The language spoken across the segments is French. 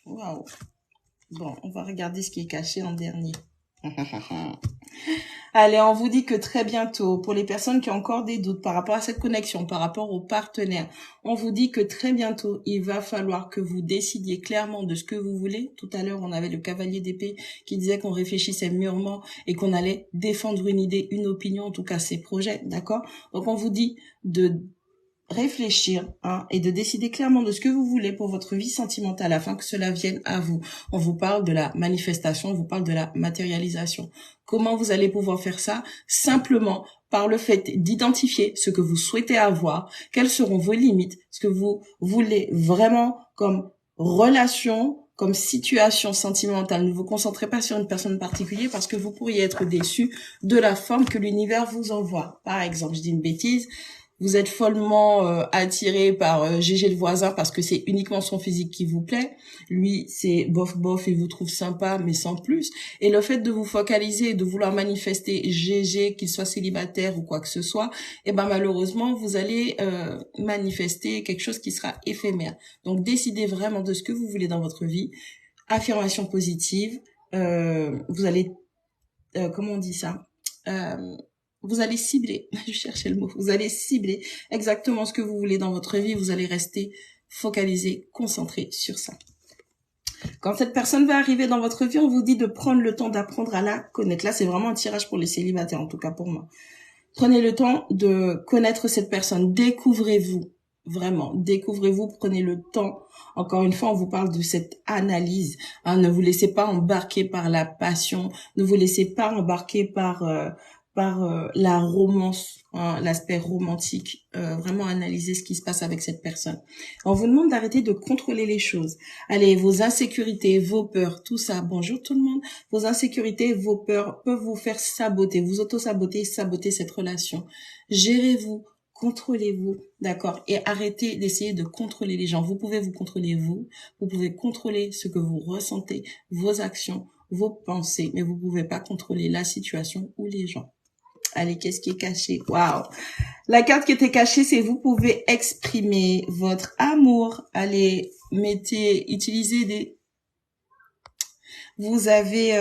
Waouh. Bon, on va regarder ce qui est caché en dernier. Allez, on vous dit que très bientôt, pour les personnes qui ont encore des doutes par rapport à cette connexion, par rapport au partenaire, on vous dit que très bientôt, il va falloir que vous décidiez clairement de ce que vous voulez. Tout à l'heure, on avait le cavalier d'épée qui disait qu'on réfléchissait mûrement et qu'on allait défendre une idée, une opinion, en tout cas ses projets, d'accord? Donc, on vous dit de réfléchir et de décider clairement de ce que vous voulez pour votre vie sentimentale afin que cela vienne à vous. On vous parle de la manifestation, on vous parle de la matérialisation. Comment vous allez pouvoir faire ça? Simplement par le fait d'identifier ce que vous souhaitez avoir, quelles seront vos limites, ce que vous voulez vraiment comme relation, comme situation sentimentale. Ne vous concentrez pas sur une personne particulière parce que vous pourriez être déçu de la forme que l'univers vous envoie. Par exemple, je dis une bêtise, vous êtes follement attiré par Gégé le voisin parce que c'est uniquement son physique qui vous plaît. Lui, c'est bof bof, il vous trouve sympa, mais sans plus. Et le fait de vous focaliser et de vouloir manifester Gégé, qu'il soit célibataire ou quoi que ce soit, eh ben malheureusement, vous allez manifester quelque chose qui sera éphémère. Donc, décidez vraiment de ce que vous voulez dans votre vie. Affirmation positive. Vous allez, comment on dit ça vous allez cibler, je cherchais le mot, vous allez cibler exactement ce que vous voulez dans votre vie, vous allez rester focalisé, concentré sur ça. Quand cette personne va arriver dans votre vie, on vous dit de prendre le temps d'apprendre à la connaître. Là, c'est vraiment un tirage pour les célibataires, en tout cas pour moi. Prenez le temps de connaître cette personne, découvrez-vous, vraiment, découvrez-vous, prenez le temps. Encore une fois, on vous parle de cette analyse. Ne vous laissez pas embarquer par la passion, ne vous laissez pas embarquer par la romance, l'aspect romantique. Vraiment analyser ce qui se passe avec cette personne. On vous demande d'arrêter de contrôler les choses. Allez, vos insécurités, vos peurs, tout ça. Bonjour tout le monde. Vos insécurités, vos peurs peuvent vous faire saboter, vous auto-saboter, saboter cette relation. Gérez-vous, contrôlez-vous, d'accord? Et arrêtez d'essayer de contrôler les gens. Vous pouvez vous contrôler vous pouvez contrôler ce que vous ressentez, vos actions, vos pensées, mais vous pouvez pas contrôler la situation ou les gens. Allez, qu'est-ce qui est caché? Waouh! La carte qui était cachée, c'est vous pouvez exprimer votre amour. Allez, utilisez des... Vous avez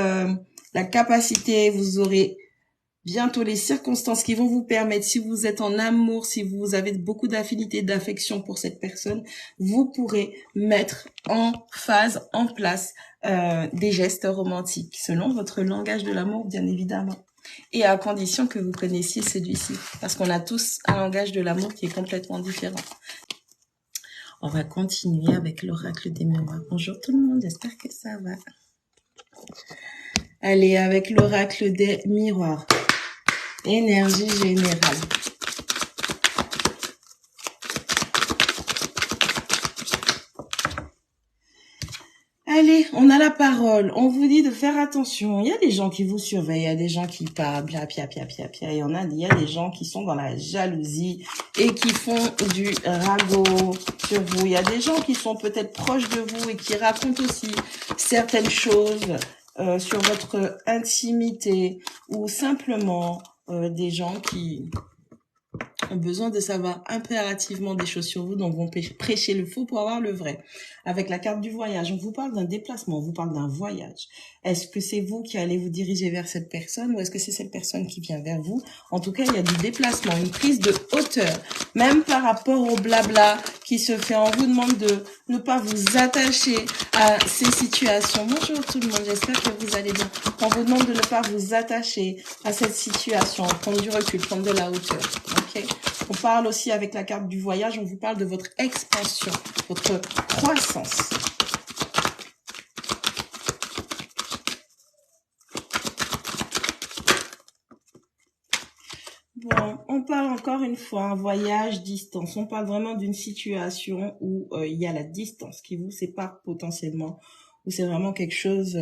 la capacité, vous aurez bientôt les circonstances qui vont vous permettre, si vous êtes en amour, si vous avez beaucoup d'affinité, d'affection pour cette personne, vous pourrez mettre en phase, en place des gestes romantiques, selon votre langage de l'amour, bien évidemment. Et à condition que vous connaissiez celui-ci, parce qu'on a tous un langage de l'amour qui est complètement différent. On va continuer avec l'oracle des miroirs. Bonjour tout le monde, j'espère que ça va. Allez, avec l'oracle des miroirs. Énergie générale. Allez, on a la parole. On vous dit de faire attention. Il y a des gens qui vous surveillent, il y a des gens qui parlent, il y a des gens qui sont dans la jalousie et qui font du ragot sur vous. Il y a des gens qui sont peut-être proches de vous et qui racontent aussi certaines choses sur votre intimité ou simplement des gens qui ont besoin de savoir impérativement des choses sur vous, donc vont prêcher le faux pour avoir le vrai. Avec la carte du voyage, on vous parle d'un déplacement, on vous parle d'un voyage. Est-ce que c'est vous qui allez vous diriger vers cette personne ou est-ce que c'est cette personne qui vient vers vous? En tout cas, il y a du déplacement, une prise de hauteur, même par rapport au blabla qui se fait. On vous demande de ne pas vous attacher à ces situations. Bonjour tout le monde, j'espère que vous allez bien. On vous demande de ne pas vous attacher à cette situation, prendre du recul, prendre de la hauteur. Okay. On parle aussi avec la carte du voyage, on vous parle de votre expansion, votre croissance. Bon, on parle encore une fois, un voyage, distance. On parle vraiment d'une situation où il y a la distance qui vous sépare potentiellement, où c'est vraiment quelque chose...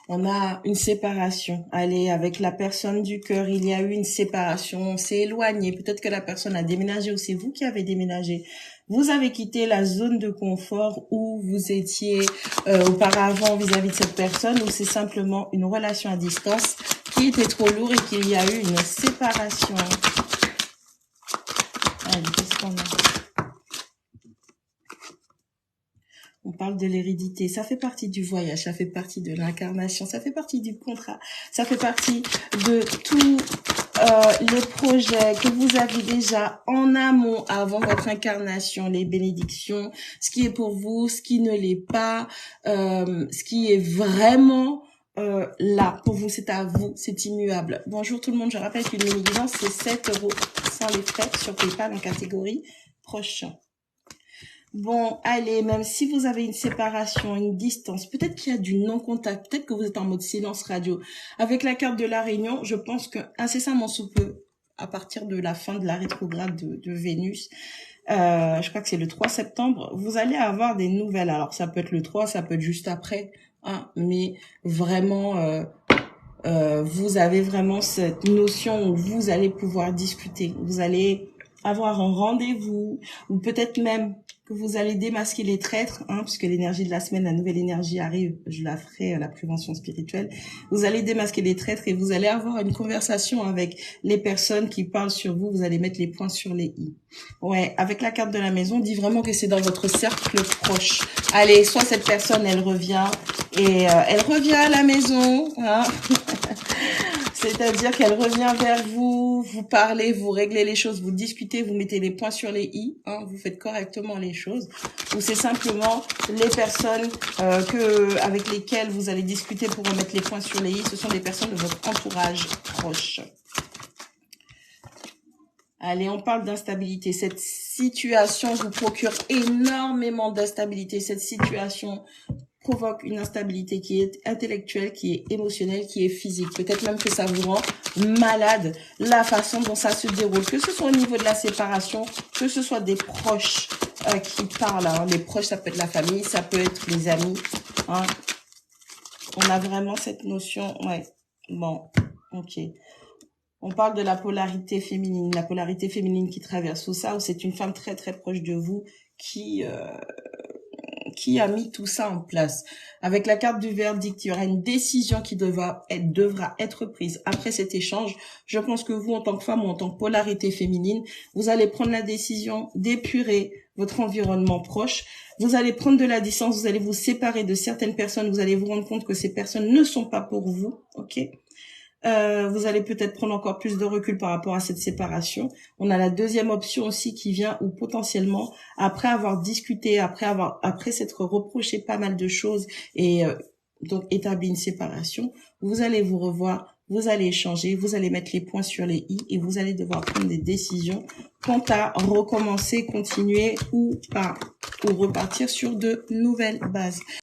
on a une séparation. Allez, avec la personne du cœur, il y a eu une séparation. On s'est éloigné. Peut-être que la personne a déménagé ou c'est vous qui avez déménagé. Vous avez quitté la zone de confort où vous étiez auparavant vis-à-vis de cette personne, ou c'est simplement une relation à distance qui était trop lourde et qu'il y a eu une séparation. Allez, qu'est-ce qu'on a? On parle de l'hérédité, ça fait partie du voyage, ça fait partie de l'incarnation, ça fait partie du contrat, ça fait partie de tous les projets que vous avez déjà en amont avant votre incarnation, les bénédictions, ce qui est pour vous, ce qui ne l'est pas, ce qui est vraiment là pour vous, c'est à vous, c'est immuable. Bonjour tout le monde, je rappelle qu'une mini-guidance c'est 7 € sans les frais sur PayPal en catégorie proche. Bon, allez, même si vous avez une séparation, une distance, peut-être qu'il y a du non-contact, peut-être que vous êtes en mode silence radio. Avec la carte de la Réunion, je pense que incessamment sous peu, à partir de la fin de la rétrograde de Vénus, je crois que c'est le 3 septembre, vous allez avoir des nouvelles. Alors, ça peut être le 3, ça peut être juste après, hein, mais vraiment... vous avez vraiment cette notion où vous allez pouvoir discuter. Vous allez avoir un rendez-vous, ou peut-être même que vous allez démasquer les traîtres, hein, puisque l'énergie de la semaine, la nouvelle énergie arrive, je la ferai, la prévention spirituelle. Vous allez démasquer les traîtres et vous allez avoir une conversation avec les personnes qui parlent sur vous. Vous allez mettre les points sur les i. Ouais, avec la carte de la maison, on dit vraiment que c'est dans votre cercle proche. Allez, soit cette personne, elle revient et elle revient à la maison, hein. C'est-à-dire qu'elle revient vers vous, vous parlez, vous réglez les choses, vous discutez, vous mettez les points sur les i, hein, vous faites correctement les choses. Ou c'est simplement les personnes avec lesquelles vous allez discuter pour remettre les points sur les i, ce sont des personnes de votre entourage proche. Allez, on parle d'instabilité. Cette situation vous procure énormément d'instabilité. Cette situation provoque une instabilité qui est intellectuelle, qui est émotionnelle, qui est physique. Peut-être même que ça vous rend malade, la façon dont ça se déroule. Que ce soit au niveau de la séparation, que ce soit des proches qui parlent. Hein. Les proches, ça peut être la famille, ça peut être les amis. Hein. On a vraiment cette notion. Ouais, bon, ok. On parle de la polarité féminine qui traverse tout ça, où c'est une femme très très proche de vous qui a mis tout ça en place. Avec la carte du verdict, il y aura une décision qui devra être prise après cet échange. Je pense que vous, en tant que femme ou en tant que polarité féminine, vous allez prendre la décision d'épurer votre environnement proche. Vous allez prendre de la distance, vous allez vous séparer de certaines personnes, vous allez vous rendre compte que ces personnes ne sont pas pour vous, ok ? Vous allez peut-être prendre encore plus de recul par rapport à cette séparation. On a la deuxième option aussi qui vient où potentiellement, après avoir discuté, après s'être reproché pas mal de choses et donc établi une séparation, vous allez vous revoir, vous allez échanger, vous allez mettre les points sur les i et vous allez devoir prendre des décisions quant à recommencer, continuer ou pas, ou repartir sur de nouvelles bases.